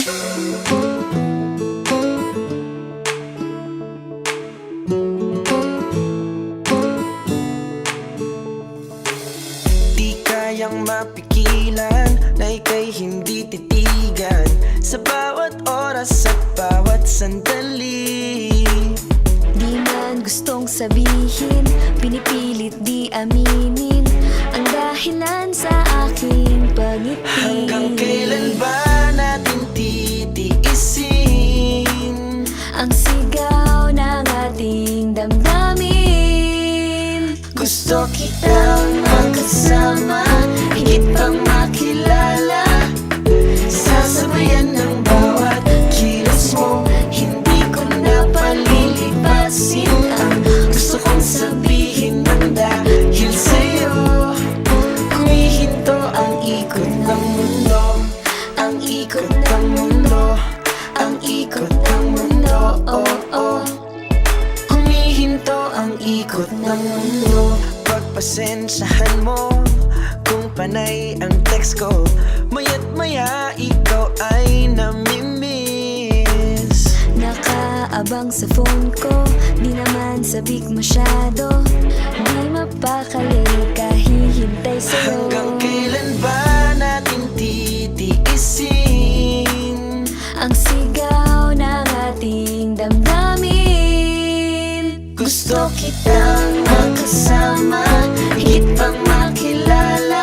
Di kayang mapigilan na ika'y hindi titigan sa bawat oras at bawat sandali. Di man gustong sabihin, pinipilit di aminin ang dahilan sa aking pagngiti. Hanggang kailan ba natin titiisin ang sigaw ng ating damdamin? Gusto kitang makasama, higit pang makilala, sasabayan ng bawat kilos mo. Hindi ko na palilipasin ang gusto kong sabihin ng dahil sa'yo. Humihinto ang ikot ng mundo, ang ikot ng mundo, ang ikot ng mundo, oh, oh. Humihinto ang ikot ng mundo. Pagpasensyahan mo kung panay ang text ko, maya't maya ikaw ay namimiss. Nakaabang sa phone ko, di naman sabik masyado, di mapakali kahihintay sa'yo. Hanggang kailan ba natin titiisin ang sigaw ng ating damdamin? Gusto kitang makasama, higit pang makilala,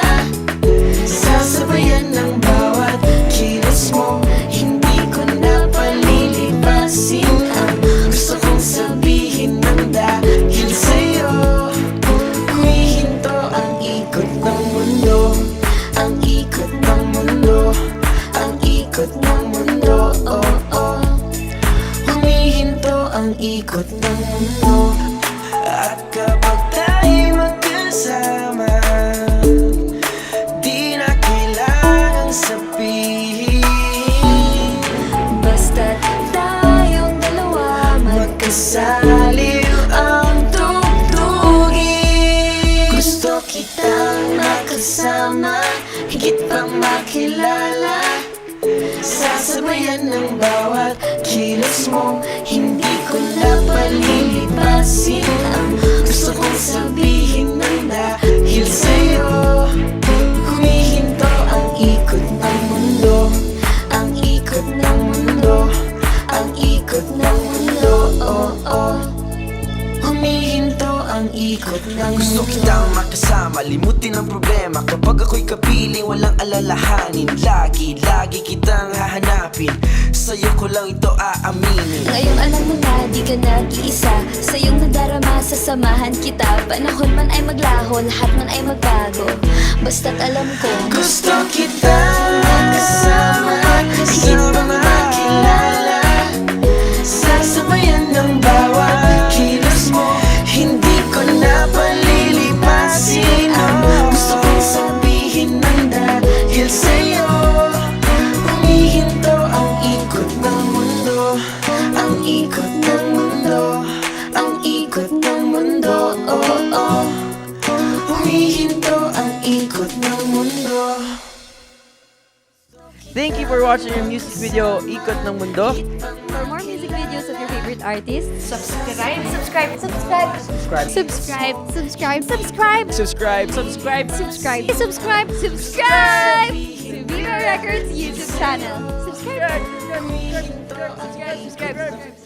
sasabayan ng bawat kilos mo. Hindi ko na palilipasin ang gusto kong sabihin ng dahil sa'yo. Humihinto ang ikot ng mundo, ang ikot ng mundo, ang ikot ng mundo, oh, oh. Humihinto ang ikot ng mundo. At kapag tayo'y magkasama, di na kailangang sabihin, Basta't tayong dalawa magkasaliw ang tugtugin. Gusto kitang makasama, higit pang makilala, sasabayan ng bawat kilos mo. Hindi ko na palilipasin ang gusto kong sabihin ng dahil sa'yo. Humihinto ang ikot ng mundo, ang ikot ng mundo, ang ikot ng mundo, oh, oh. Humihinto ang ikot ng mundo. Gusto kitang makasama, limutin ang problema. Kapag ako'y kapiling, walang alalahanin. Lagi, lagi kitang hahanapin, sa'yo ko lang ito aaminin. Ngayong alam mo na di ka nag-iisa, sa iyong nadarama sasamahan kita. Panahon man ay maglaho, lahat man ay magbago, basta't alam ko Gusto kitang makasama, higit pang makilala, sasabayan ng bawat kilos mo. Hindi ko na palilipasin ang gusto kong sabihin ng dahil sa'yo. Humihinto ang ikot ng mundo, ang ikot ng mundo, ang ikot ng mundo, oh, oh. Humihinto ang ikot ng mundo. Thank you for watching your music video, Ikot ng Mundo. For more music videos of your favorite artists, Subscribe. Subscribe. subscribe, subscribe, subscribe, Subscribe. subscribe, subscribe to Viva Records YouTube channel. Subscribe. Subscribe.